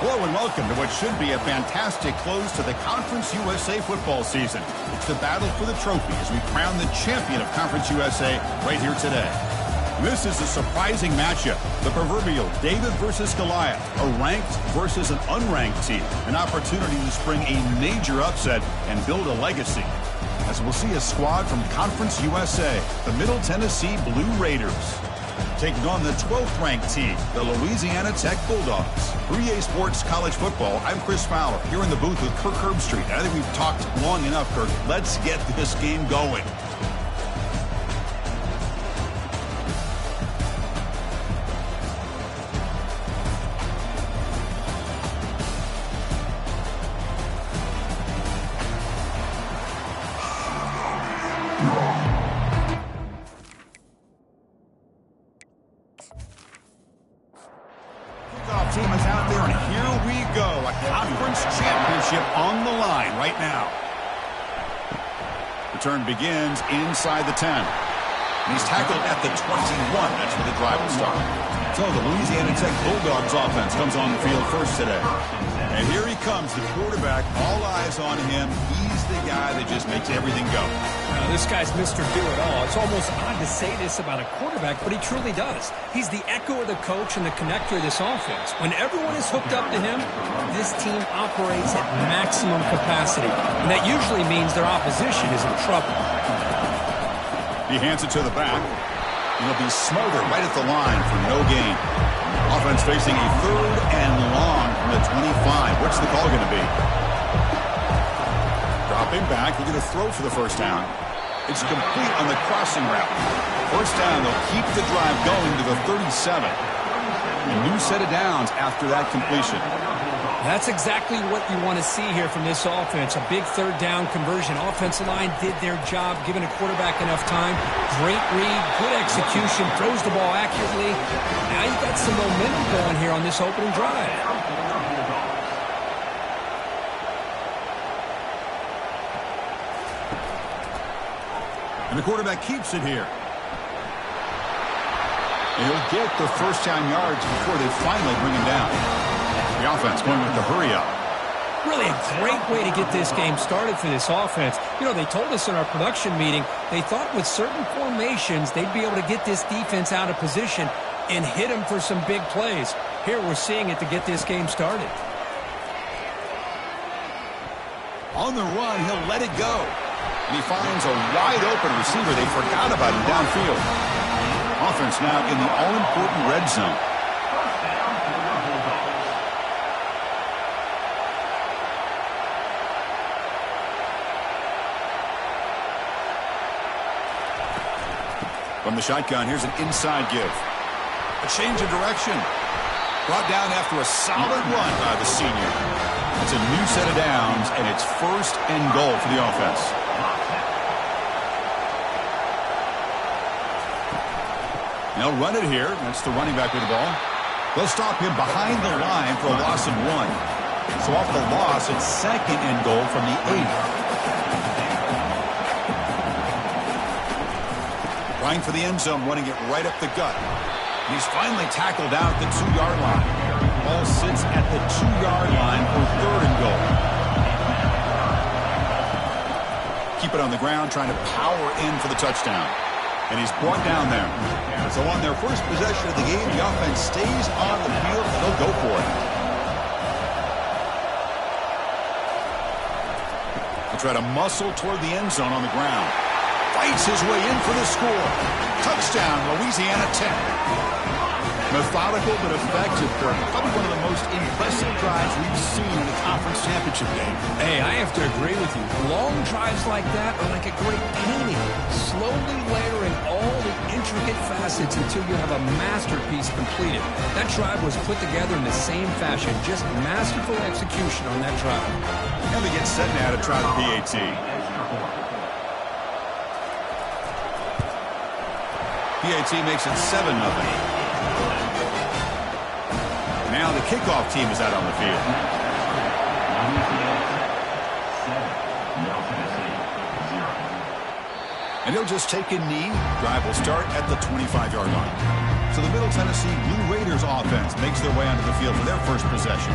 Hello and welcome to what should be a fantastic close to the Conference USA football season. It's the battle for the trophy as we crown the champion of Conference USA right here today. This is a surprising matchup. The proverbial David versus Goliath, a ranked versus an unranked team. An opportunity to spring a major upset and build a legacy. As we'll see a squad from Conference USA, the Middle Tennessee Blue Raiders, taking on the 12th-ranked team, the Louisiana Tech Bulldogs. For EA Sports College Football, I'm Chris Fowler, here in the booth with Kirk Herbstreit. I think we've talked long enough, Kirk. Let's get this game going. Team is out there, and here we go. A conference championship on the line right now. Return begins inside the 10. And he's tackled at the 21. That's where the drive will start. So the Louisiana Tech Bulldogs offense comes on the field first today. And here he comes, the quarterback. All eyes on him. He's the guy that just makes everything go. This guy's Mr. Do-It-All. It's almost odd to say this about a quarterback, but he truly does. He's the echo of the coach and the connector of this offense. When everyone is hooked up to him, this team operates at maximum capacity. And that usually means their opposition is in trouble. He hands it to the back. He'll be smothered right at the line for no gain. Offense facing a 3rd and long from the 25. What's the call going to be? Dropping back. They're going to throw for the first down. It's complete on the crossing route. First down, they'll keep the drive going to the 37. A new set of downs after that completion. That's exactly what you want to see here from this offense. A big 3rd down conversion. Offensive line did their job, giving a quarterback enough time. Great read, good execution, throws the ball accurately. Now you've got some momentum going here on this opening drive. And the quarterback keeps it here. And he'll get the first down yards before they finally bring him down. The offense going with the hurry up. Really a great way to get this game started for this offense. You know, they told us in our production meeting, they thought with certain formations, they'd be able to get this defense out of position and hit them for some big plays. Here we're seeing it to get this game started. On the run, he'll let it go. And he finds a wide open receiver. They forgot about him downfield. Offense now in the all-important red zone. From the shotgun, here's an inside give. A change of direction. Brought down after a solid run by the senior. It's a new set of downs, and it's 1st and goal for the offense. They'll run it here. That's the running back with the ball. They'll stop him behind the line for a loss of 1. So off the loss, it's 2nd and goal from the 8. Trying for the end zone, running it right up the gut. He's finally tackled out at the 2-yard line. Ball sits at the 2-yard line for 3rd and goal. Keep it on the ground, trying to power in for the touchdown. And he's brought down there. So on their first possession of the game, the offense stays on the field, and they'll go for it. They'll try to muscle toward the end zone on the ground. Fights his way in for the score. Touchdown, Louisiana Tech. Methodical but effective, Kirk. Probably one of the most impressive drives we've seen in a conference championship game. Hey, I have to agree with you. Long drives like that are like a great painting. Slowly layering all the intricate facets until you have a masterpiece completed. That drive was put together in the same fashion. Just masterful execution on that drive. And they get set now to try the PAT. PAT makes it 7-0. Now the kickoff team is out on the field. And he'll just take a knee. Drive will start at the 25-yard line. So the Middle Tennessee Blue Raiders offense makes their way onto the field for their first possession.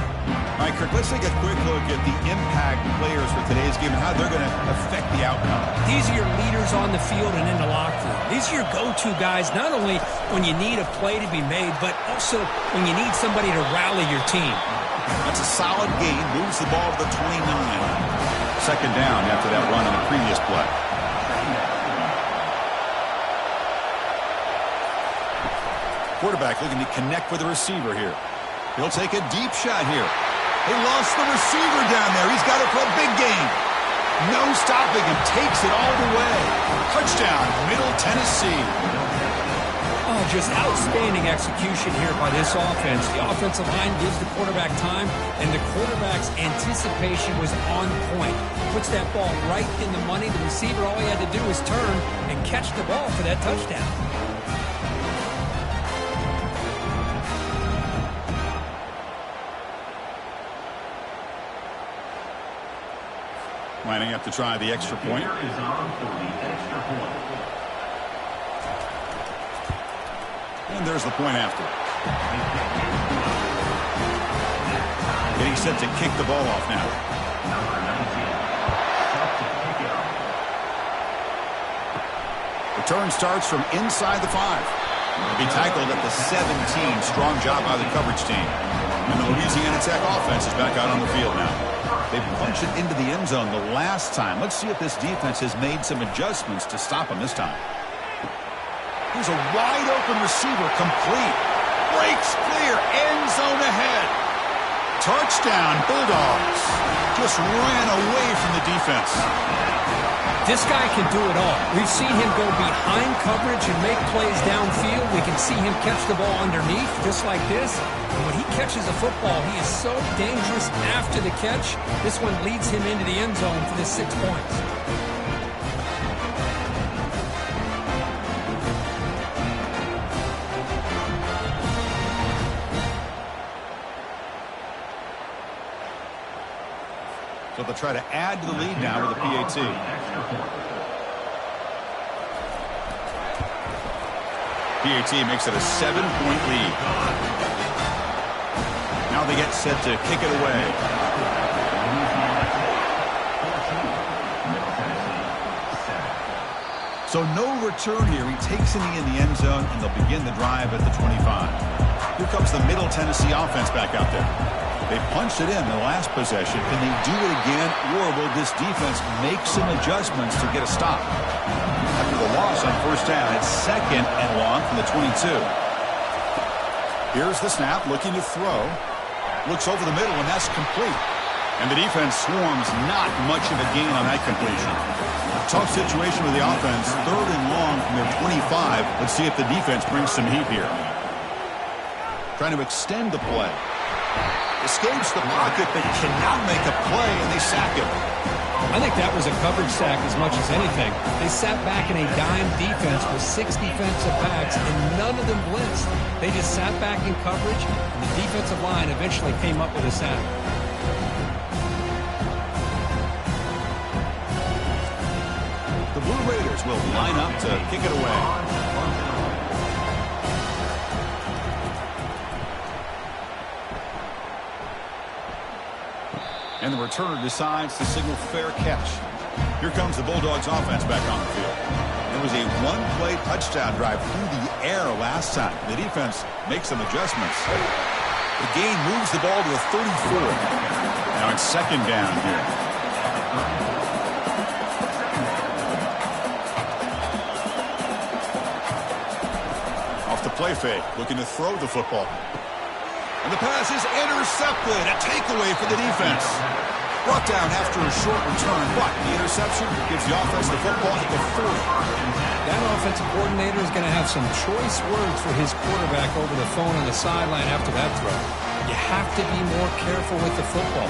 All right, Kirk, let's take a quick look at the impact players for today's game and how they're going to affect the outcome. These are your leaders on the field and in the locker room. These are your go-to guys, not only when you need a play to be made, but also when you need somebody to rally your team. That's a solid gain. Moves the ball to the 29. Second down after that run on the previous play. Quarterback looking to connect with the receiver here. He'll take a deep shot here. They lost the receiver down there. He's got it for a big gain. No stopping him. Takes it all the way. Touchdown, Middle Tennessee. Oh, just outstanding execution here by this offense. The offensive line gives the quarterback time, and the quarterback's anticipation was on point. Puts that ball right in the money. The receiver, all he had to do was turn and catch the ball for that touchdown. Lining up to try the extra point. And there's the point after. Getting set to kick the ball off now. Return starts from inside the 5. He'll be tackled at the 17. Strong job by the coverage team. And the Louisiana Tech offense is back out on the field now. They punched it into the end zone the last time. Let's see if this defense has made some adjustments to stop him this time. Here's a wide open receiver, complete. Breaks clear, end zone ahead. Touchdown, Bulldogs. Just ran away from the defense. This guy can do it all. We've seen him go behind coverage and make plays downfield. We can see him catch the ball underneath, just like this. And when he catches a football, he is so dangerous after the catch. This one leads him into the end zone for the 6 points. So they'll try to add to the lead now with a PAT. PAT makes it a 7-point lead. Now they get set to kick it away. So no return here. He takes it in the end zone, and they'll begin the drive at the 25. Here comes the Middle Tennessee offense back out there. They punched it in the last possession. Can they do it again, or will this defense make some adjustments to get a stop? After the loss on first down, it's 2nd and long from the 22. Here's the snap, looking to throw. Looks over the middle, and that's complete. And the defense swarms, not much of a gain on that completion. Tough situation with the offense. 3rd and long from their 25. Let's see if the defense brings some heat here. Trying to extend the play. Escapes the pocket, but cannot make a play, and they sack him. I think that was a coverage sack as much as anything. They sat back in a dime defense with 6 defensive backs, and none of them blitzed. They just sat back in coverage, and the defensive line eventually came up with a sack. The Blue Raiders will line up to kick it away. And the returner decides to signal fair catch. Here comes the Bulldogs offense back on the field. It was a one-play touchdown drive through the air last time. The defense makes some adjustments. The gain moves the ball to the 34. Now it's 2nd down here. Off the play fake, looking to throw the football. And the pass is intercepted. A takeaway for the defense. Brought down after a short return, but the interception gives the offense the football at the 40. That offensive coordinator is going to have some choice words for his quarterback over the phone on the sideline after that throw. You have to be more careful with the football.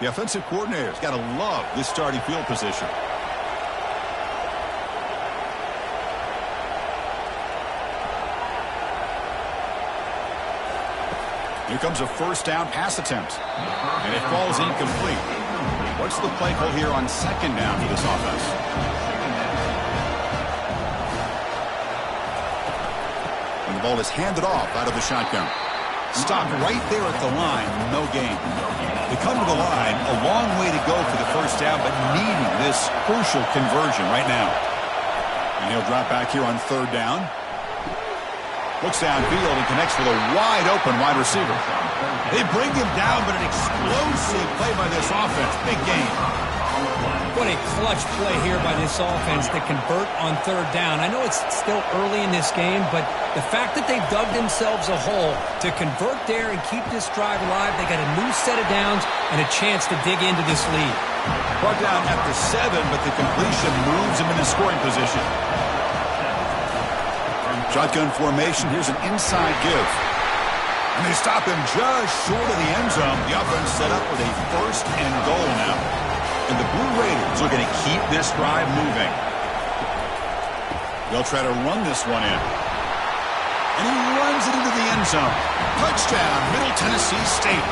The offensive coordinator's got to love this starting field position. Here comes a first down pass attempt. And it falls incomplete. What's the play call here on second down for this offense? And the ball is handed off out of the shotgun. Stopped right there at the line. No gain. They come to the line. A long way to go for the first down, but needing this crucial conversion right now. And he'll drop back here on third down. Looks downfield and connects with a wide-open wide receiver. They bring him down, but an explosive play by this offense. Big gain. What a clutch play here by this offense to convert on third down. I know it's still early in this game, but the fact that they've dug themselves a hole to convert there and keep this drive alive, they got a new set of downs and a chance to dig into this lead. Brought down at the 7, but the completion moves him into scoring position. Shotgun formation. Here's an inside give. And they stop him just short of the end zone. The offense set up with a first and goal now. And the Blue Raiders are going to keep this drive moving. They'll try to run this one in. And he runs it into the end zone. Touchdown, Middle Tennessee State.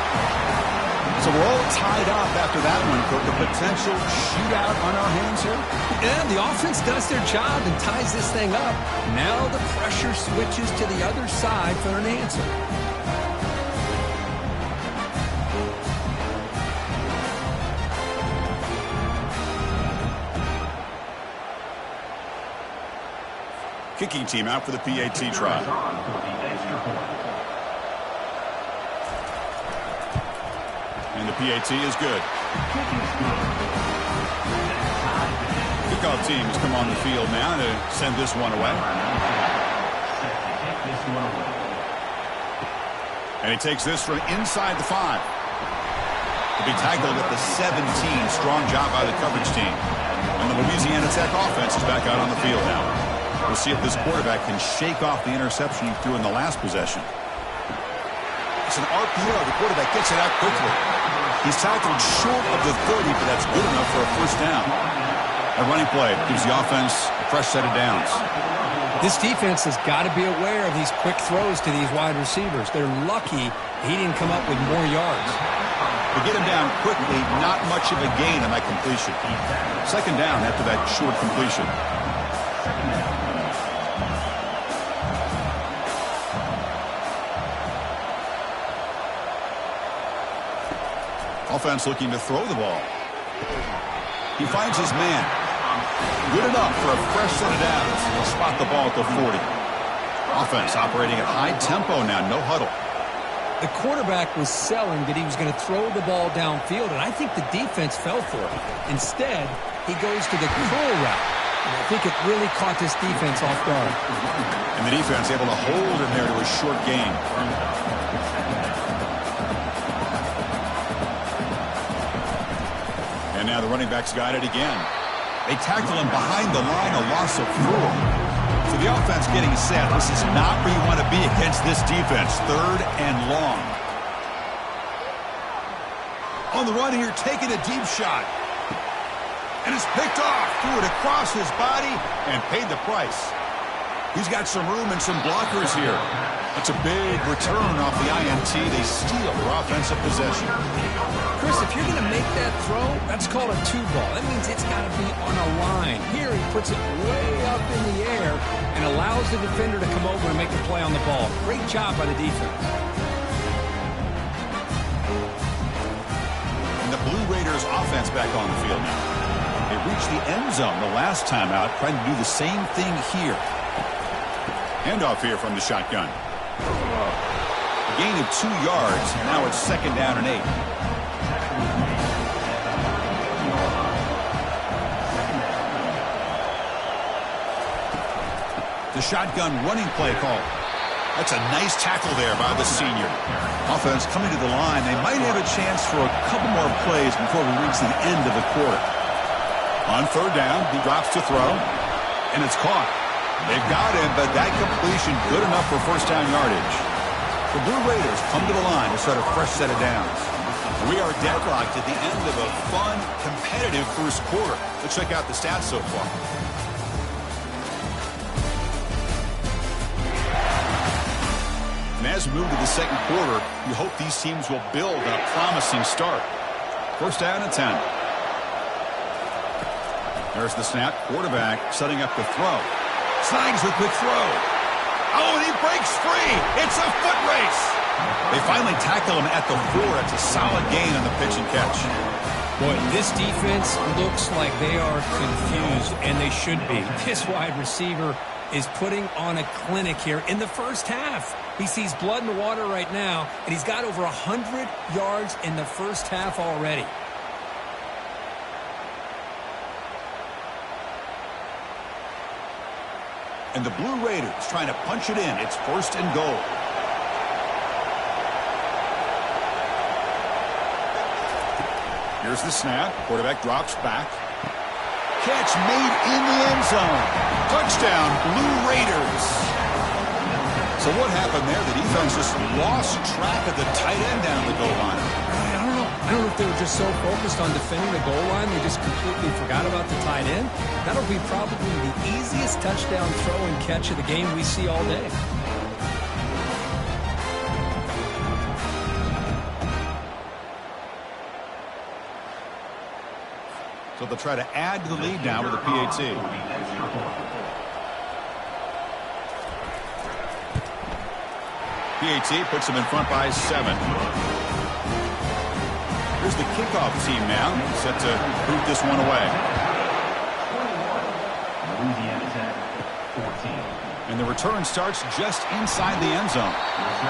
So we're all tied up after that one, Cook. A potential shootout on our hands here. And the offense does their job and ties this thing up. Now the pressure switches to the other side for an answer. Kicking team out for the PAT try. And the PAT is good. Kickoff team has come on the field now to send this one away. And he takes this from inside the 5. To be tackled at the 17. Strong job by the coverage team. And the Louisiana Tech offense is back out on the field now. We'll see if this quarterback can shake off the interception he threw in the last possession. It's an RPO. The quarterback gets it out quickly. He's tackled short of the 30, but that's good enough for a first down. A running play gives the offense a fresh set of downs. This defense has got to be aware of these quick throws to these wide receivers. They're lucky he didn't come up with more yards. They get him down quickly, not much of a gain on that completion. Second down after that short completion. Offense looking to throw the ball. He finds his man. Good enough for a fresh set of downs. He'll spot the ball at the 40. Offense operating at high tempo now, no huddle. The quarterback was selling that he was going to throw the ball downfield, and I think the defense fell for it. Instead, he goes to the curl route. And I think it really caught this defense off guard. And the defense able to hold him there to a short gain. And now the running back's got it again. They tackle him behind the line, a loss of 4. So the offense getting set. This is not where you want to be against this defense. Third and long. On the run here, taking a deep shot. And it's picked off. Threw it across his body and paid the price. He's got some room and some blockers here. That's a big return off the INT. They steal their offensive possession. Chris, if you're going to make that throw, that's called a 2-ball. That means it's got to be on a line. Here he puts it way up in the air and allows the defender to come over and make the play on the ball. Great job by the defense. And the Blue Raiders offense back on the field now. They reached the end zone the last time out, trying to do the same thing here. Handoff here from the shotgun. A gain of 2 yards. Now it's second down and 8. The shotgun running play call. That's a nice tackle there by the senior. Offense coming to the line. They might have a chance for a couple more plays before we reach the end of the quarter. On third down, he drops to throw, and it's caught. They've got him, but that completion good enough for first down yardage. The Blue Raiders come to the line to start a fresh set of downs. We are deadlocked at the end of a fun, competitive first quarter. Let's check out the stats so far. And as we move to the second quarter, we hope these teams will build on a promising start. First down and 10. There's the snap. Quarterback setting up the throw. Snags the quick throw. Oh, and he breaks free. It's a foot race. They finally tackle him at the 4. It's a solid gain on the pitch and catch. Boy, this defense looks like they are confused, and they should be. This wide receiver is putting on a clinic here in the first half. He sees blood in the water right now, and he's got over 100 yards in the first half already. And the Blue Raiders trying to punch it in. It's first and goal. Here's the snap. Quarterback drops back. Catch made in the end zone. Touchdown, Blue Raiders. So what happened there? The defense just lost track of the tight end down the goal line. I don't know if they were just so focused on defending the goal line, they just completely forgot about the tight end. That'll be probably the easiest touchdown throw and catch of the game we see all day. So they'll try to add to the lead now with a PAT. PAT puts them in front by 7. Here's the kickoff team now, set to boot this one away. And the return starts just inside the end zone.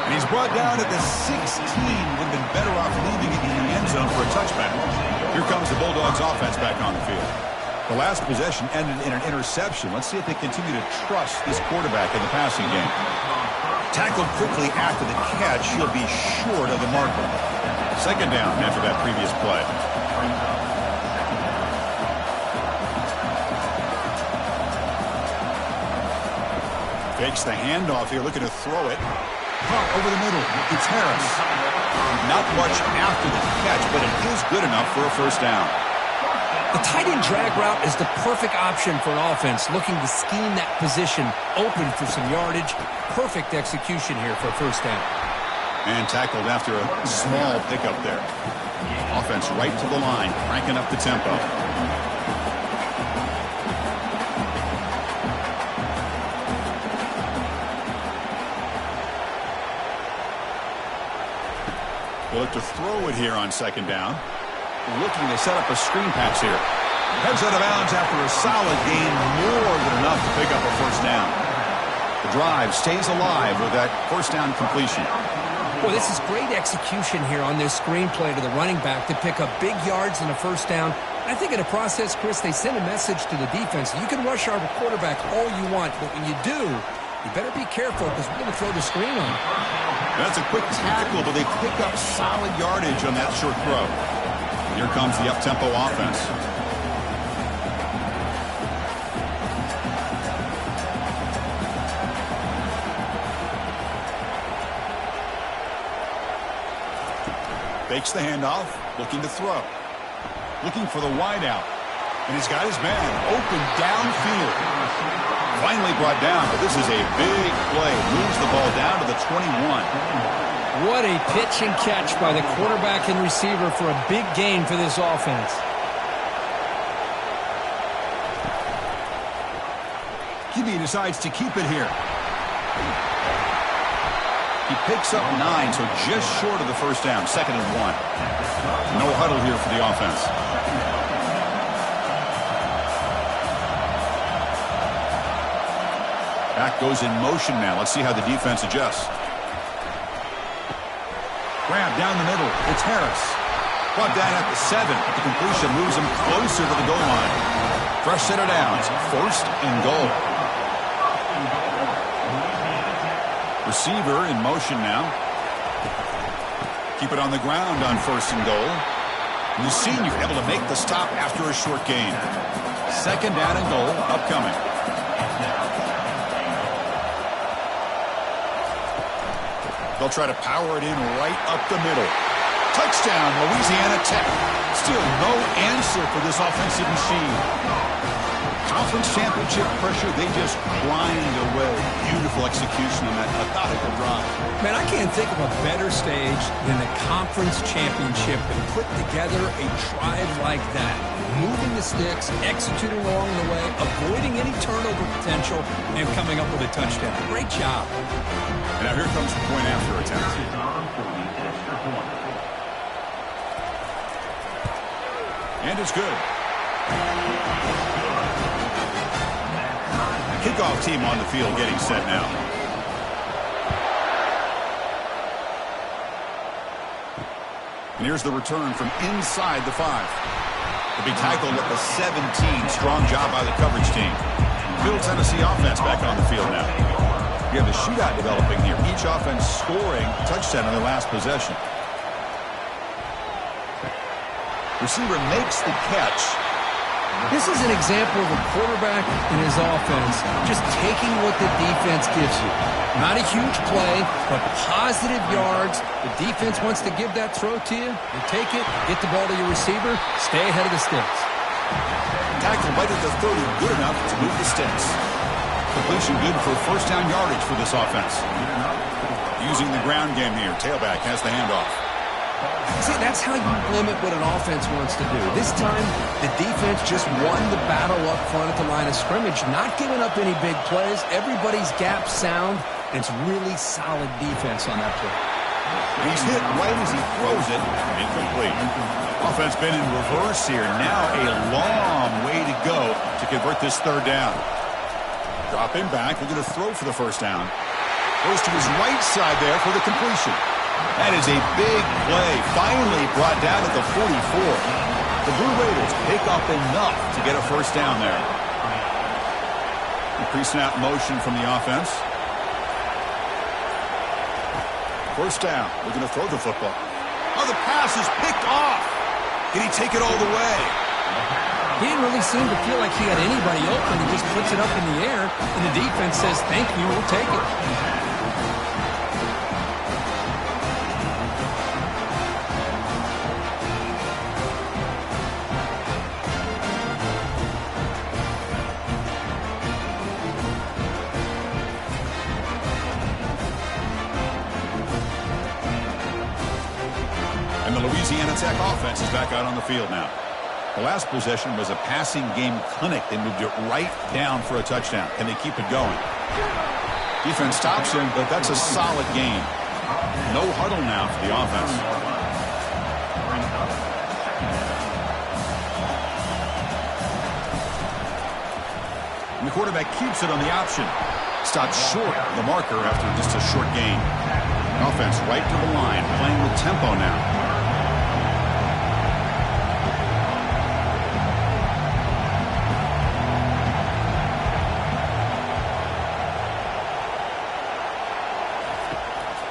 And he's brought down at the 16. Would have been better off leaving it in the end zone for a touchback. Here comes the Bulldogs offense back on the field. The last possession ended in an interception. Let's see if they continue to trust this quarterback in the passing game. Tackled quickly after the catch, he'll be short of the marker. Second down after that previous play. Fakes the handoff here, looking to throw it. Pump over the middle. It's Harris. Not much after the catch, but it is good enough for a first down. The tight end drag route is the perfect option for an offense looking to scheme that position open for some yardage. Perfect execution here for a first down. And tackled after a small pickup there. Offense right to the line, cranking up the tempo. They look to throw it here on second down. Looking to set up a screen pass here. Heads out of bounds after a solid gain, more than enough to pick up a first down. The drive stays alive with that first down completion. Well, this is great execution here on this screenplay to the running back to pick up big yards and a first down. I think in the process, Chris, they send a message to the defense. You can rush our quarterback all you want, but when you do, you better be careful because we're going to throw the screen on him. That's a quick tackle, but they pick up solid yardage on that short throw. Here comes the up-tempo offense. Fakes the handoff, looking to throw. Looking for the wideout. And he's got his man open downfield. Finally brought down, but this is a big play. Moves the ball down to the 21. What a pitch and catch by the quarterback and receiver for a big gain for this offense. QB decides to keep it here. He picks up 9, so just short of the first down, 2nd and 1. No huddle here for the offense. Back goes in motion now. Let's see how the defense adjusts. Grab down the middle. It's Harris. Brought down at the 7. The completion moves him closer to the goal line. Fresh set of downs. 1st and goal. Receiver in motion now. Keep it on the ground on 1st and goal. And the senior able to make the stop after a short gain. 2nd down and goal upcoming. They'll try to power it in right up the middle. Touchdown, Louisiana Tech. Still no answer for this offensive machine. Conference championship pressure, they just grind away. Beautiful execution on that methodical drive. Man, I can't think of a better stage than the conference championship to put together a drive like that. Moving the sticks, executing along the way, avoiding any turnover potential, and coming up with a touchdown. Great job. And now here comes the point after attempt. And it's good. Kickoff team on the field getting set now. And here's the return from inside the 5. To be tackled at the 17. Strong job by the coverage team. Middle Tennessee offense back on the field now. You have a shootout developing here. Each offense scoring a touchdown on their last possession. Receiver makes the catch. This is an example of a quarterback and his offense just taking what the defense gives you. Not a huge play, but positive yards. The defense wants to give that throw to you. You take it, get the ball to your receiver, stay ahead of the sticks. Tackle right at the 30, good enough to move the sticks. Completion good for first down yardage for this offense. Using the ground game here. Tailback has the handoff. See, that's how you limit what an offense wants to do. This time, the defense just won the battle up front at the line of scrimmage, not giving up any big plays. Everybody's gap sound, and it's really solid defense on that play. He's hit right as he throws it. Incomplete. Offense been in reverse here. Now a long way to go to convert this third down. Drop him back. We're going to throw for the first down. Goes to his right side there for the completion. That is a big play. Finally brought down at the 44. The Blue Raiders pick up enough to get a first down there. The pre-snap motion from the offense. First down. We're going to throw the football. Oh, the pass is picked off. Can he take it all the way? He didn't really seem to feel like he had anybody open. He just puts it up in the air, and the defense says, thank you, we'll take it. And the Louisiana Tech offense is back out on the field now. The last possession was a passing game clinic. They moved it right down for a touchdown. Can they keep it going? Defense stops him, but that's a solid game. No huddle now for the offense. And the quarterback keeps it on the option. Stops short of the marker after just a short gain. Offense right to the line, playing with tempo now.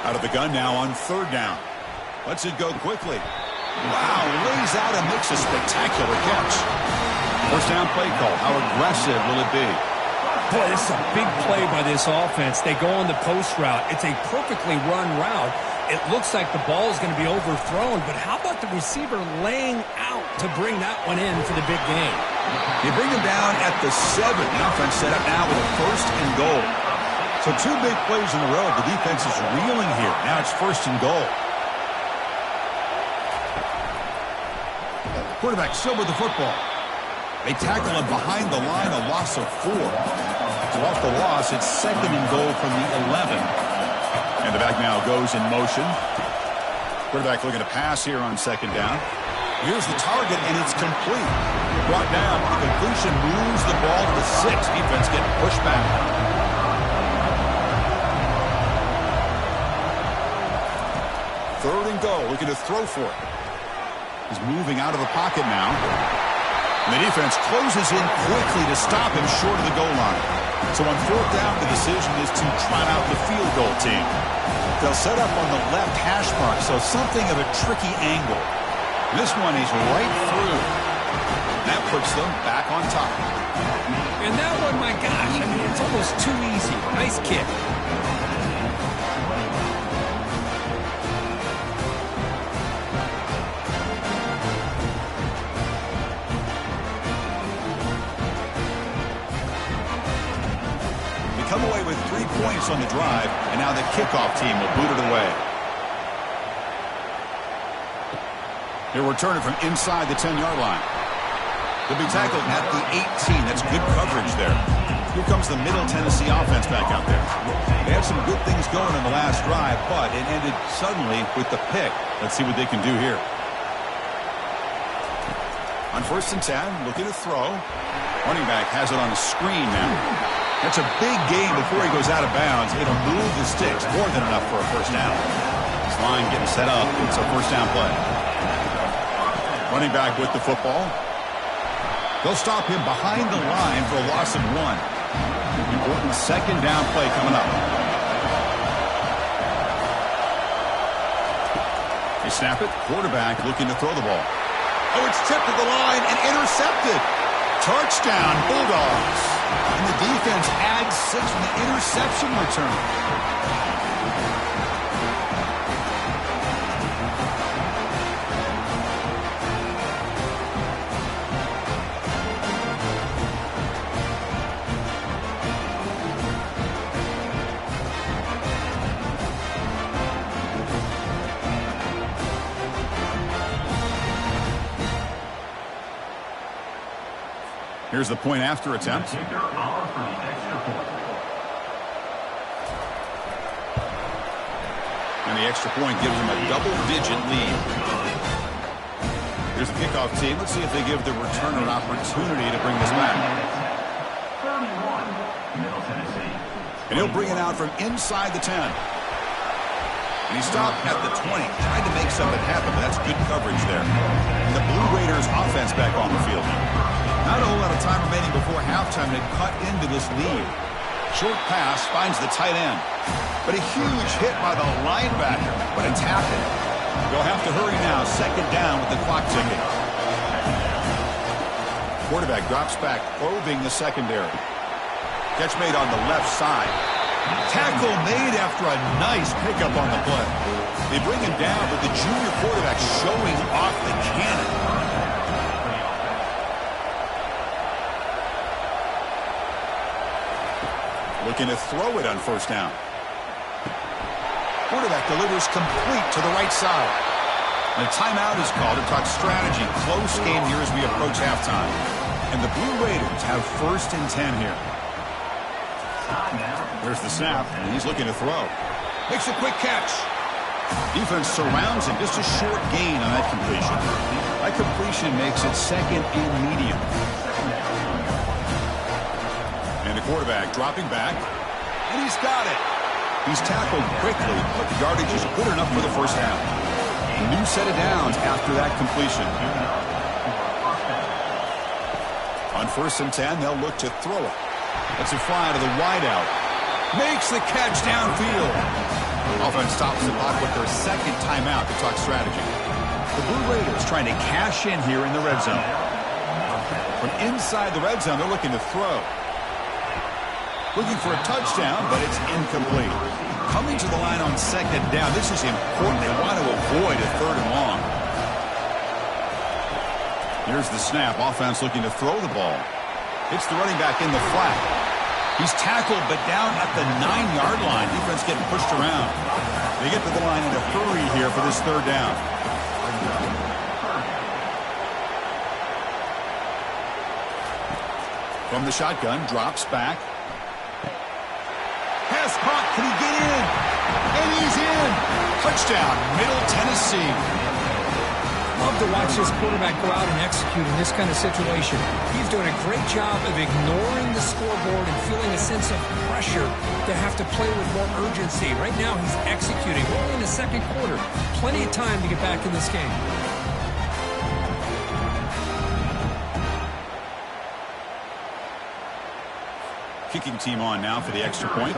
Out of the gun now on third down. Lets it go quickly. Wow, lays out and makes a spectacular catch. First down play call. How aggressive will it be? Boy, this is a big play by this offense. They go on the post route. It's a perfectly run route. It looks like the ball is going to be overthrown, but how about the receiver laying out to bring that one in for the big game? They bring him down at the 7. The offense set up now with a first and goal. So two big plays in a row. The defense is reeling here. Now it's first and goal. Quarterback still with the football. They tackle him behind the line, a loss of 4. So off the loss, it's second and goal from the 11. And the back now goes in motion. Quarterback looking to pass here on second down. Here's the target, and it's complete. Brought down. The completion moves the ball to the 6. Defense getting pushed back. Third and goal, looking to throw for it. He's moving out of the pocket now. And the defense closes in quickly to stop him short of the goal line. So on fourth down, the decision is to trot out the field goal team. They'll set up on the left hash mark, so something of a tricky angle. This one is right through. That puts them back on top. And that one, my gosh, I mean, it's almost too easy. Nice kick. come away with 3 points on the drive, and now the kickoff team will boot it away. He'll return it from inside the 10-yard line. He'll be tackled at the 18. That's good coverage there. Here comes the Middle Tennessee offense back out there. They had some good things going in the last drive, but it ended suddenly with the pick. Let's see what they can do here. On 1st and 10, looking to throw. Running back has it on a screen now. That's a big gain before he goes out of bounds. It'll move the sticks, more than enough for a first down. This line getting set up. It's a first down play. Running back with the football. They'll stop him behind the line for a loss of 1. Important second down play coming up. They snap it. Quarterback looking to throw the ball. Oh, it's tipped to the line and intercepted. Touchdown, Bulldogs. And the defense adds 6 from the interception return. Here's the point after attempt. And the extra point gives them a double-digit lead. Here's the kickoff team. Let's see if they give the returner an opportunity to bring this back. And he'll bring it out from inside the 10. And he stopped at the 20. Tried to make something happen, but that's good coverage there. And the Blue Raiders offense back on the field. Not a whole lot of time remaining before halftime to cut into this lead. Short pass finds the tight end. But a huge hit by the linebacker. But it's happened. They'll have to hurry now. Second down with the clock ticking. Quarterback drops back, probing the secondary. Catch made on the left side. Tackle made after a nice pickup on the play. They bring him down, but the junior quarterback showing off the cannon. Looking to throw it on first down. Quarterback delivers complete to the right side. And a timeout is called to talk strategy. Close game here as we approach halftime. And the Blue Raiders have 1st and 10 here. There's the snap, and he's looking to throw. Makes a quick catch. Defense surrounds him. Just a short gain on that completion. That completion makes it 2nd and medium. And the quarterback dropping back. And he's got it. He's tackled quickly, but the yardage is good enough for the first down. A new set of downs after that completion. On 1st and 10, they'll look to throw it. That's a fly to the wideout. Makes the catch downfield. Offense stops the clock with their 2nd timeout to talk strategy. The Blue Raiders trying to cash in here in the red zone. From inside the red zone, they're looking to throw. Looking for a touchdown, but it's incomplete. Coming to the line on 2nd down. This is important. They want to avoid a 3rd and long. Here's the snap. Offense looking to throw the ball. It's the running back in the flat. He's tackled, but down at the 9-yard line. Defense getting pushed around. They get to the line in a hurry here for this 3rd down. From the shotgun, drops back. Pass caught. Can he get in? And he's in. Touchdown, Middle Tennessee. Love to watch this quarterback go out and execute in this kind of situation. He's doing a great job of ignoring the scoreboard and feeling a sense of pressure to have to play with more urgency. Right now, he's executing. We're in the 2nd quarter. Plenty of time to get back in this game. Kicking team on now for the extra point.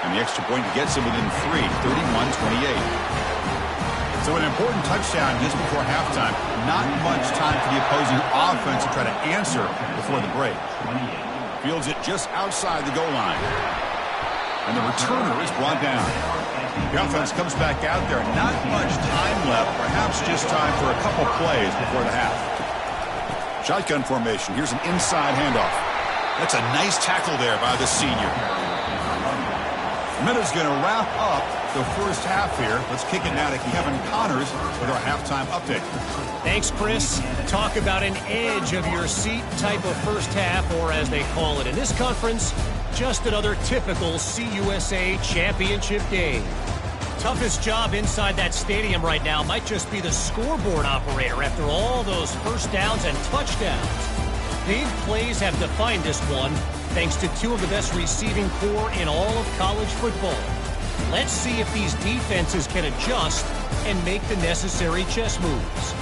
And the extra point gets him within 3, 31-28. So an important touchdown just before halftime. Not much time for the opposing offense to try to answer before the break. Fields it just outside the goal line. And the returner is brought down. The offense comes back out there. Not much time left. Perhaps just time for a couple plays before the half. Shotgun formation. Here's an inside handoff. That's a nice tackle there by the senior. Minute's going to wrap up the first half here. Let's kick it now to Kevin Connors with our halftime update. Thanks, Chris. Talk about an edge of your seat type of first half, or as they call it in this conference, just another typical CUSA championship game. Toughest job inside that stadium right now might just be the scoreboard operator after all those first downs and touchdowns. Big plays have defined this one, thanks to two of the best receiving corps in all of college football. Let's see if these defenses can adjust and make the necessary chess moves.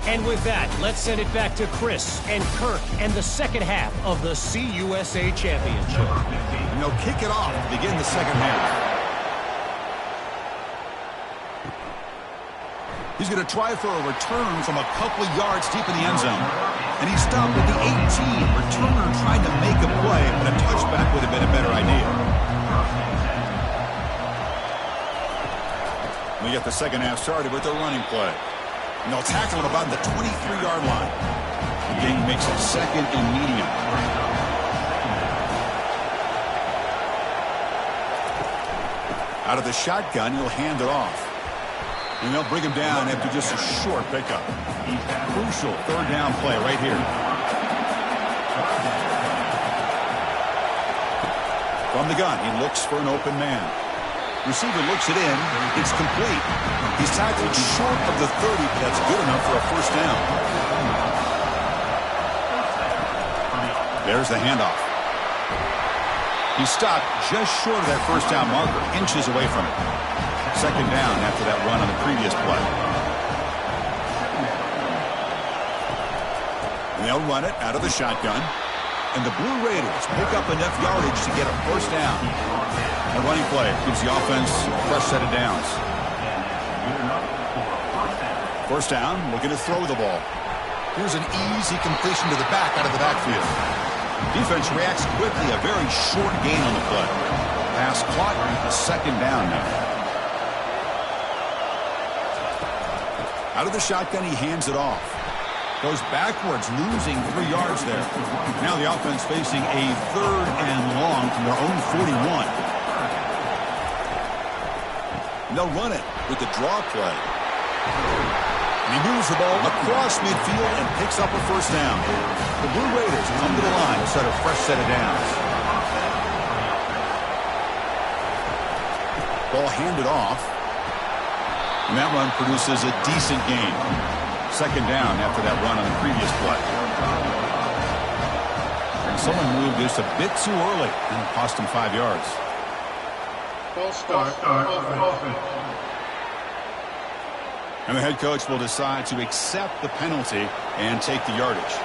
And with that, let's send it back to Chris and Kirk and the second half of the CUSA Championship. And they'll kick it off to begin the second half. He's going to try for a return from a couple of yards deep in the end zone. And he stopped at the 18. Returner tried to make a play, but a touchback would have been a better idea. We get the second half started with a running play. And they'll tackle it about the 23-yard line. The game makes it second and medium. Out of the shotgun, he'll hand it off. And they'll bring him down after just a short pickup. Crucial third down play right here. From the gun, he looks for an open man. Receiver looks it in. It's complete. He's tackled short of the 30, but that's good enough for a first down. There's the handoff. He stopped just short of that first down marker, inches away from it. Second down after that run on the previous play. And they'll run it out of the shotgun. And the Blue Raiders pick up enough yardage to get a first down. A running play gives the offense a fresh set of downs. First down, looking to throw the ball. Here's an easy completion to the back out of the backfield. Defense reacts quickly, a very short gain on the play. Pass caught, a second down now. Out of the shotgun, he hands it off. Goes backwards, losing 3 yards there. Now the offense facing a third and long from their own 41. And they'll run it with the draw play. And he moves the ball across midfield and picks up a first down. The Blue Raiders come to the line to set a fresh set of downs. Ball handed off. And that run produces a decent gain. Second down after that run on the previous play. And someone moved this a bit too early and it cost him 5 yards. And the head coach will decide to accept the penalty and take the yardage.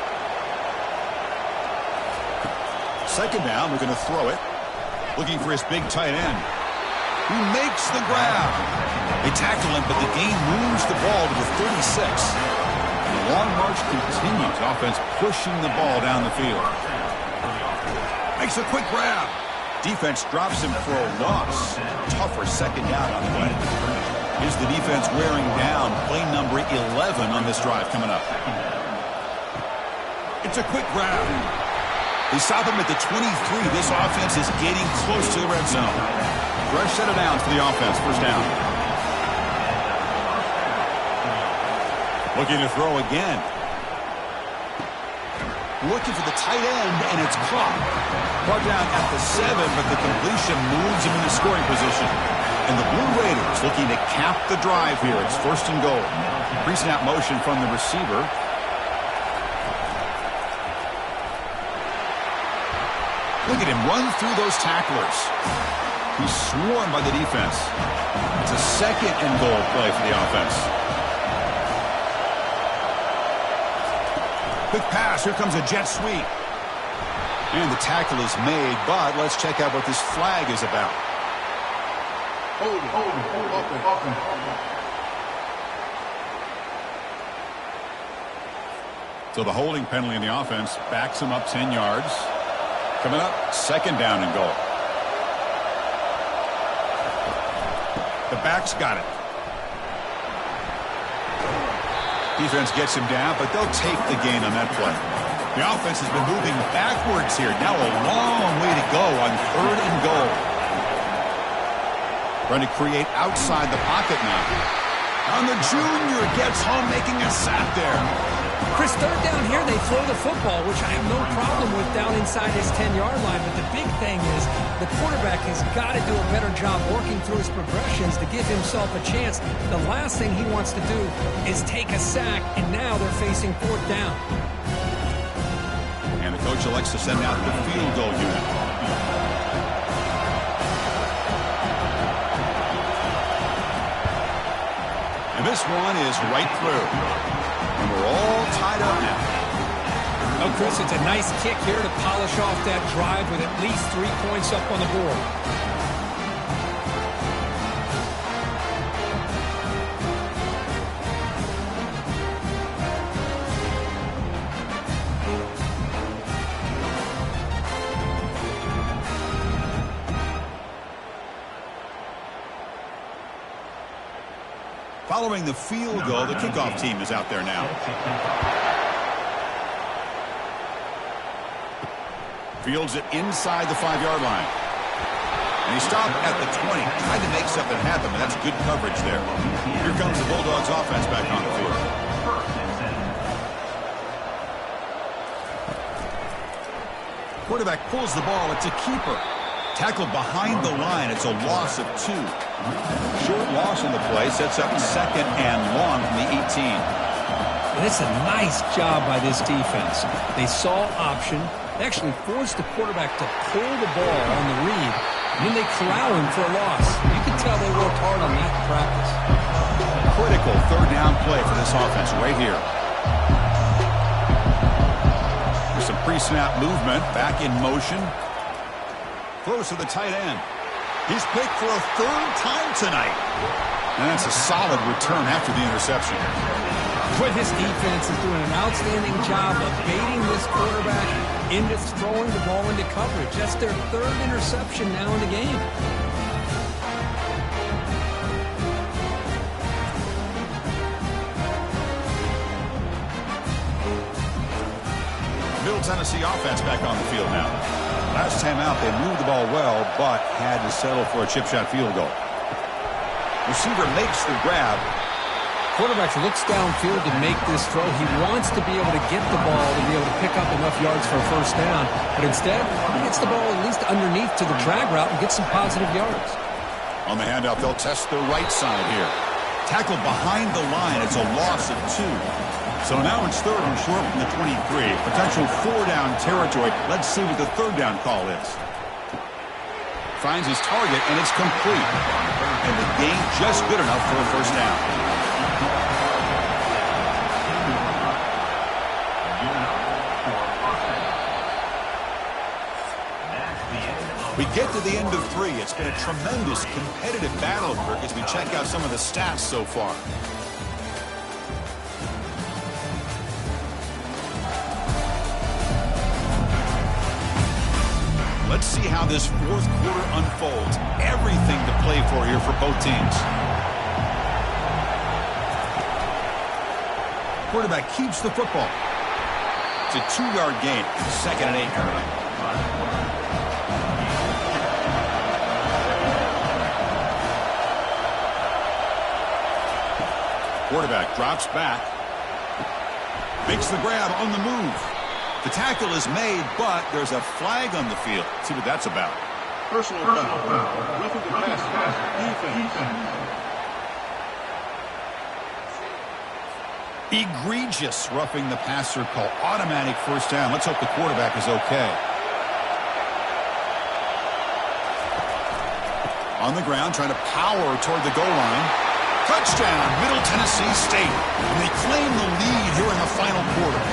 Second down, we're going to throw it. Looking for his big tight end. He makes the grab. They tackle him, but the gain moves the ball to the 36. And the long march continues. Offense pushing the ball down the field. Makes a quick grab. Defense drops him for a loss. Tougher second down on the way. Is the defense wearing down play number 11 on this drive coming up. It's a quick grab. They stop him at the 23. This offense is getting close to the red zone. Fresh set of downs for the offense. First down. Looking to throw again. Looking for the tight end, and it's caught. Brought down at the 7, but the completion moves him into scoring position. And the Blue Raiders looking to cap the drive here. It's first and goal. Pre-snap motion from the receiver. Look at him run through those tacklers. He's swarmed by the defense. It's a second and goal play for the offense. Quick pass. Here comes a jet sweep. And the tackle is made, but let's check out what this flag is about. So the holding penalty in the offense backs him up 10 yards. Coming up, second down and goal. The back's got it. Defense gets him down, but they'll take the gain on that play. The offense has been moving backwards here. Now a long way to go on 3rd and goal. Trying to create outside the pocket now. And the junior gets home, making a sack there. Chris, 3rd down here, they throw the football, which I have no problem with down inside his 10-yard line. But the big thing is the quarterback has got to do a better job working through his progressions to give himself a chance. The last thing he wants to do is take a sack, and now they're facing 4th down. And the coach elects to send out the field goal unit. And this one is right through. And we're all tied up now. Oh, Chris, it's a nice kick here to polish off that drive with at least 3 points up on the board. Following the field goal, the kickoff team is out there now. Fields it inside the 5-yard line. And he stopped at the 20. Tried to make something happen, but that's good coverage there. Here comes the Bulldogs offense back on the field. Quarterback pulls the ball. It's a keeper. Tackled behind the line. It's a loss of 2. Short loss on the play. Sets up 2nd and long from the 18. And it's a nice job by this defense. They saw option. They actually forced the quarterback to pull the ball on the read. And then they corral him for a loss. You can tell they worked hard on that in practice. Critical 3rd down play for this offense right here. There's some pre-snap movement. Back in motion. Throws to the tight end. He's picked for a 3rd time tonight. And that's a solid return after the interception. Boy, this defense is doing an outstanding job of baiting this quarterback into throwing the ball into coverage. That's their 3rd interception now in the game. Middle Tennessee offense back on the field now. Last time out, they moved the ball well, but had to settle for a chip shot field goal. Receiver makes the grab. Quarterback looks downfield to make this throw. He wants to be able to get the ball to be able to pick up enough yards for a 1st down. But instead, he gets the ball at least underneath to the drag route and gets some positive yards. On the handoff, they'll test the right side here. Tackled behind the line. It's a loss of 2. So now it's 3rd and short from the 23. Potential 4-down territory. Let's see what the 3rd down call is. Finds his target, and it's complete. And the gain just good enough for a 1st down. We get to the end of 3. It's been a tremendous competitive battle, Kirk, as we check out some of the stats so far. Let's see how this 4th quarter unfolds. Everything to play for here for both teams. Quarterback keeps the football. It's a 2-yard gain. 2nd and 8 currently. Quarterback drops back. Makes the grab on the move. The tackle is made, but there's a flag on the field. Let's see what that's about. Personal foul. Roughing the passer. Defense. Egregious roughing the passer call. Automatic 1st down. Let's hope the quarterback is okay. On the ground, trying to power toward the goal line. Touchdown, Middle Tennessee State. And they claim the lead here in the final quarter.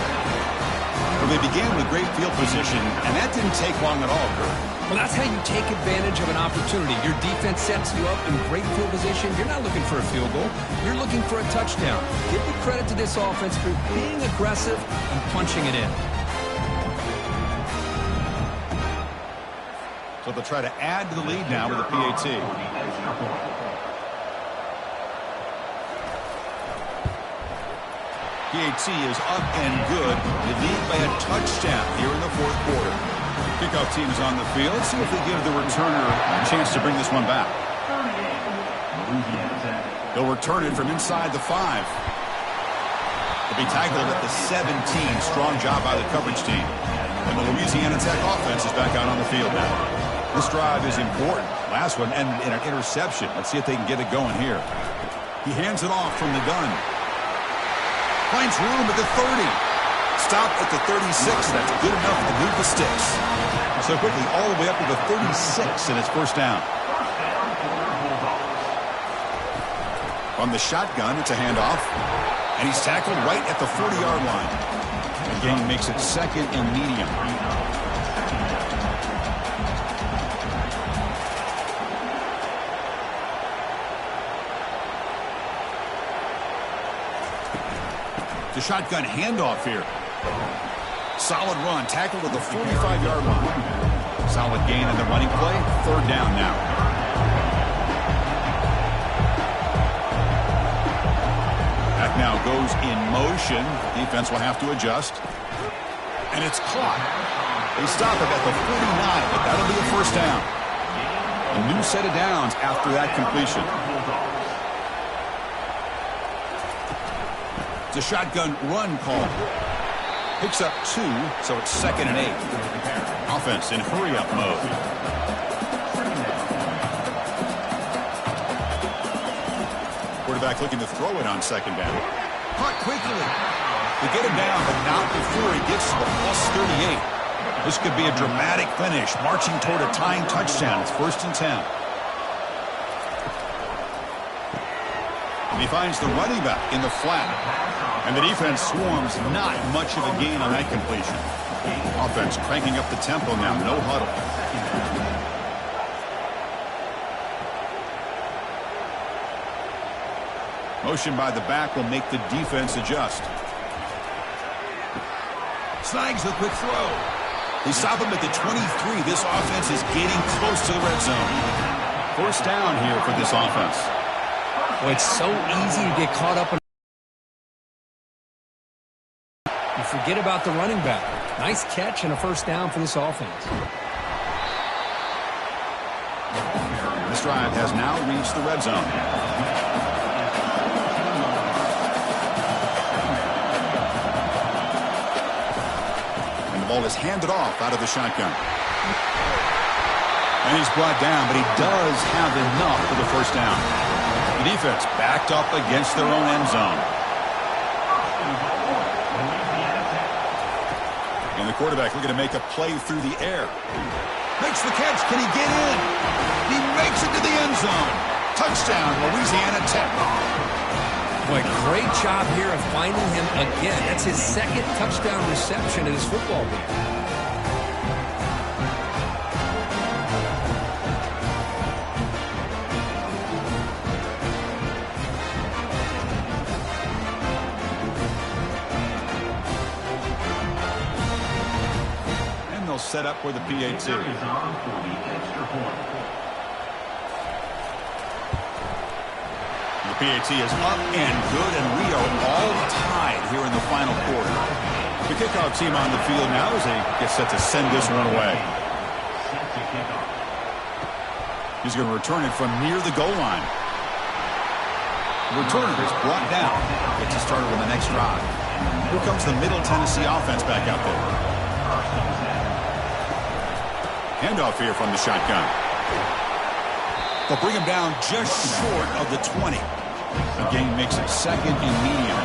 Well, they began with great field position, and that didn't take long at all, Kurt. Well, that's how you take advantage of an opportunity. Your defense sets you up in great field position. You're not looking for a field goal. You're looking for a touchdown. Give the credit to this offense for being aggressive and punching it in. So they'll try to add to the lead now with a PAT. PAT is up and good. They lead by a touchdown here in the fourth quarter. Kickoff team is on the field. Let's see if they give the returner a chance to bring this one back. They'll return it from inside the 5. They'll be tackled at the 17. Strong job by the coverage team. And the Louisiana Tech offense is back out on the field now. This drive is important. Last one ended in an interception. Let's see if they can get it going here. He hands it off from the gun. Finds room at the 30. Stop at the 36. That's good enough to move the sticks. So quickly all the way up to the 36, and it's first down. From the shotgun, it's a handoff. And he's tackled right at the 40-yard line. The gain makes it second and medium. The shotgun handoff here. Solid run, tackled at the 45-yard line. Solid gain in the running play. Third down now. Back now goes in motion. Defense will have to adjust. And it's caught. They stop it at the 49, but that'll be a first down. A new set of downs after that completion. It's a shotgun run call. Picks up 2, so it's second and 8. Offense in hurry-up mode. Quarterback looking to throw it on second down. Caught quickly. They get him down, but not before he gets to the +38. This could be a dramatic finish, marching toward a tying touchdown. It's first and 10. And he finds the running back in the flat. And the defense swarms, not much of a gain on that completion. Offense cranking up the tempo now, no huddle. Motion by the back will make the defense adjust. Snags the quick throw. They stop him at the 23. This offense is getting close to the red zone. First down here for this offense. Well, it's so easy to get caught up in. You forget about the running back. Nice catch and a first down for this offense. This drive has now reached the red zone. And the ball is handed off out of the shotgun. And he's brought down, but he does have enough for the first down. The defense backed up against their own end zone. And the quarterback looking to make a play through the air. Makes the catch. Can he get in? He makes it to the end zone. Touchdown, Louisiana Tech. Boy, great job here of finding him again. That's his second touchdown reception in his football game. Set up for the PAT. The PAT is up and good, and we are all tied here in the final quarter. The kickoff team on the field now as they get set to send this one away. He's going to return it from near the goal line. The returner is brought down. Gets us started on the next drive. Here comes the Middle Tennessee offense back out there. Handoff here from the shotgun. They'll bring him down just short of the 20. The gain makes it second and medium.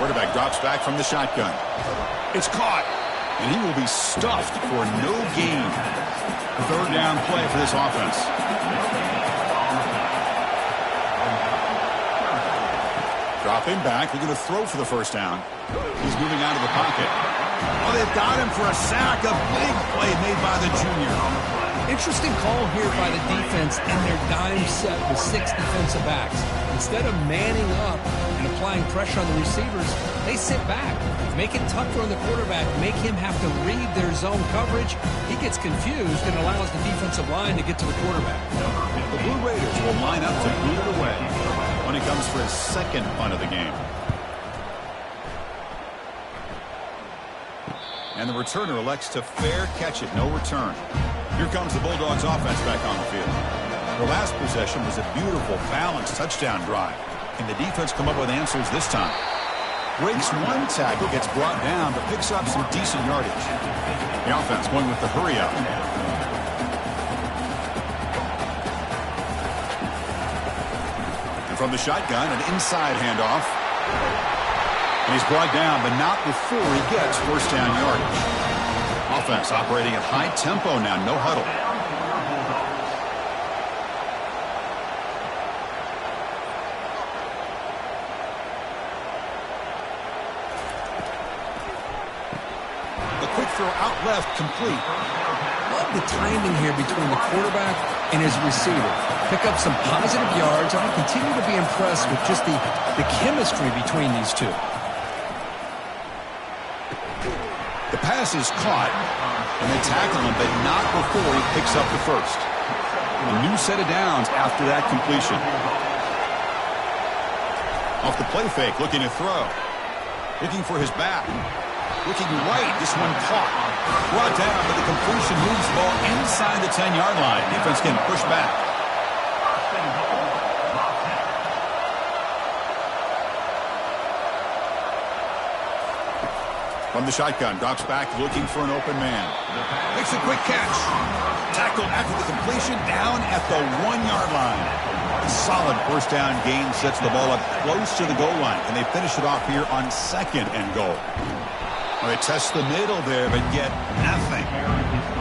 Quarterback drops back from the shotgun. It's caught, and he will be stuffed for no gain. Third down play for this offense. Dropping back, they're going to throw for the first down. He's moving out of the pocket. Oh, they've got him for a sack. A big play made by the junior. Interesting call here by the defense in their dime set with 6 defensive backs. Instead of manning up and applying pressure on the receivers, they sit back, make it tougher on the quarterback, make him have to read their zone coverage. He gets confused and allows the defensive line to get to the quarterback. The Blue Raiders will line up to boot it away. when he comes for his second punt of the game. And the returner elects to fair catch it. No return. Here comes the Bulldogs offense back on the field. Their last possession was a beautiful, balanced touchdown drive. Can the defense come up with answers this time? Breaks one tackle, gets brought down, but picks up some decent yardage. The offense going with the hurry up. And from the shotgun, an inside handoff. And he's brought down, but not before he gets first down yardage. Offense operating at high tempo now, no huddle. The quick throw out left, complete. Love the timing here between the quarterback and his receiver. Pick up some positive yards, and I continue to be impressed with just the chemistry between these two. The pass is caught, and they tackle him, but not before he picks up the first. A new set of downs after that completion. Off the play fake, looking to throw. Looking for his back. Looking right, this one caught. Brought down, but the completion moves the ball inside the 10-yard line. Defense can push back. From the shotgun, drops back, looking for an open man. Makes a quick catch. Tackled after the completion, down at the 1-yard line. A solid first down gain sets the ball up close to the goal line. And they finish it off here on 2nd and goal. Well, they test the middle there, but get nothing.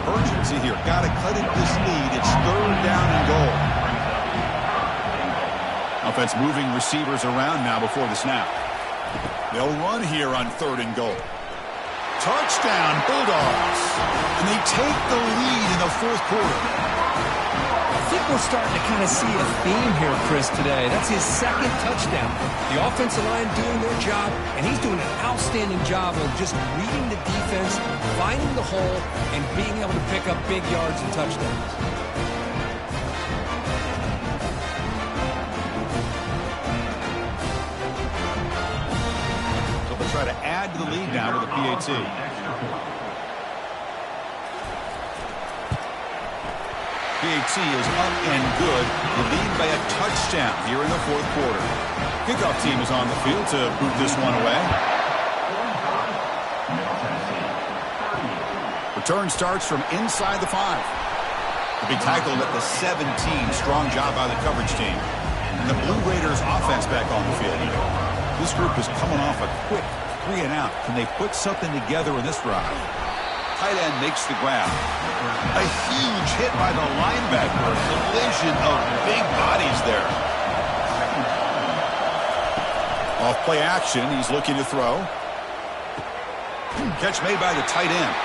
Urgency here. Got to cut it this lead. It's 3rd down and goal. Offense moving receivers around now before the snap. They'll run here on 3rd and goal. Touchdown, Bulldogs. And they take the lead in the 4th quarter. I think we're starting to kind of see a theme here, Chris, today. That's his 2nd touchdown. The offensive line doing their job, and he's doing an outstanding job of just reading the defense, finding the hole, and being able to pick up big yards and touchdowns. Try to add to the lead now with the PAT. PAT is up and good. The lead by a touchdown here in the 4th quarter. Kickoff team is on the field to boot this one away. Return starts from inside the 5. The big tackle at the 17. Strong job by the coverage team. And the Blue Raiders offense back on the field. This group is coming off a quick 3 and out. Can they put something together in this drive? Tight end makes the grab. A huge hit by the linebacker. A collision of big bodies there. Off play action. He's looking to throw. Catch made by the tight end.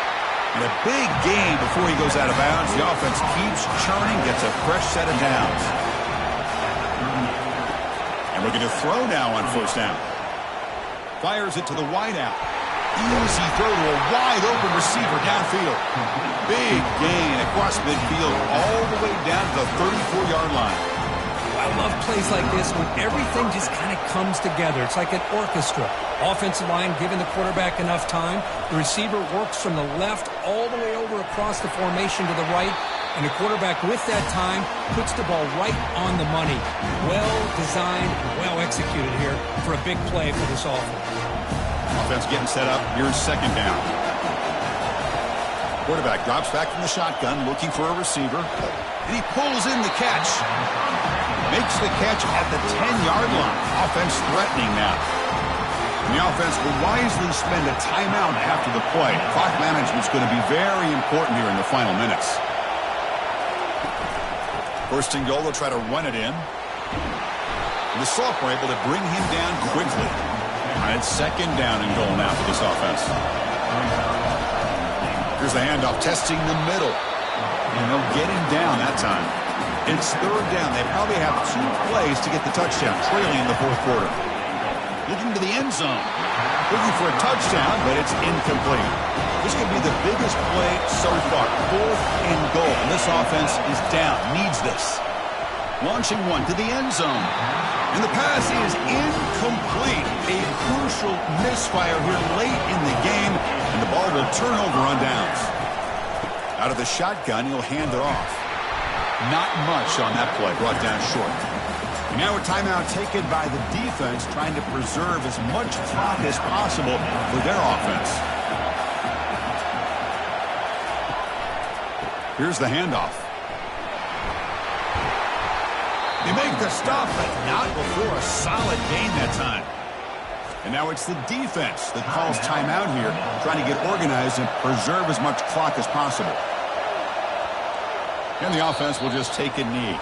And a big gain before he goes out of bounds. The offense keeps churning. Gets a fresh set of downs. And looking to throw now on 1st down. Fires it to the wideout. Easy throw to a wide-open receiver downfield. Big gain across midfield all the way down to the 34-yard line. I love plays like this when everything just kind of comes together. It's like an orchestra. Offensive line giving the quarterback enough time. The receiver works from the left all the way over across the formation to the right. And the quarterback, with that time, puts the ball right on the money. Well designed, well executed here for a big play for this offense. Offense getting set up. Here's 2nd down. Quarterback drops back from the shotgun, looking for a receiver. And he pulls in the catch. Makes the catch at the 10-yard line. Offense threatening now. And the offense will wisely spend a timeout after the play. Clock management's going to be very important here in the final minutes. 1st and goal, they'll try to run it in. And the sophomore able to bring him down quickly. And it's 2nd down and goal now for this offense. Here's the handoff, testing the middle. And they'll get him down that time. It's 3rd down. They probably have 2 plays to get the touchdown, trailing in the 4th quarter. Looking to the end zone. Looking for a touchdown, but it's incomplete. This could be the biggest play so far. 4th and goal. And this offense is down. Needs this. Launching one to the end zone. And the pass is incomplete. A crucial misfire here late in the game, and the ball will turn over on downs. Out of the shotgun, he'll hand it off. Not much on that play, brought down short. And now a timeout taken by the defense, trying to preserve as much clock as possible for their offense. Here's the handoff. They make the stop, but not before a solid gain that time. And now it's the defense that calls timeout here, trying to get organized and preserve as much clock as possible. And the offense will just take a knee.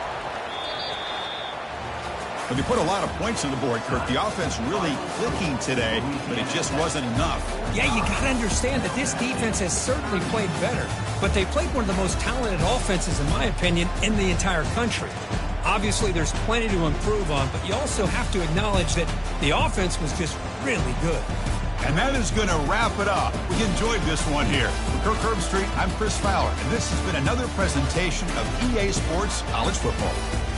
But they put a lot of points on the board, Kirk. The offense really clicking today, but it just wasn't enough. Yeah, you got to understand that this defense has certainly played better, but they played one of the most talented offenses, in my opinion, in the entire country. Obviously, there's plenty to improve on, but you also have to acknowledge that the offense was just really good. And that is going to wrap it up. We enjoyed this one here. For Kirk Herbstreit, I'm Chris Fowler, and this has been another presentation of EA Sports College Football.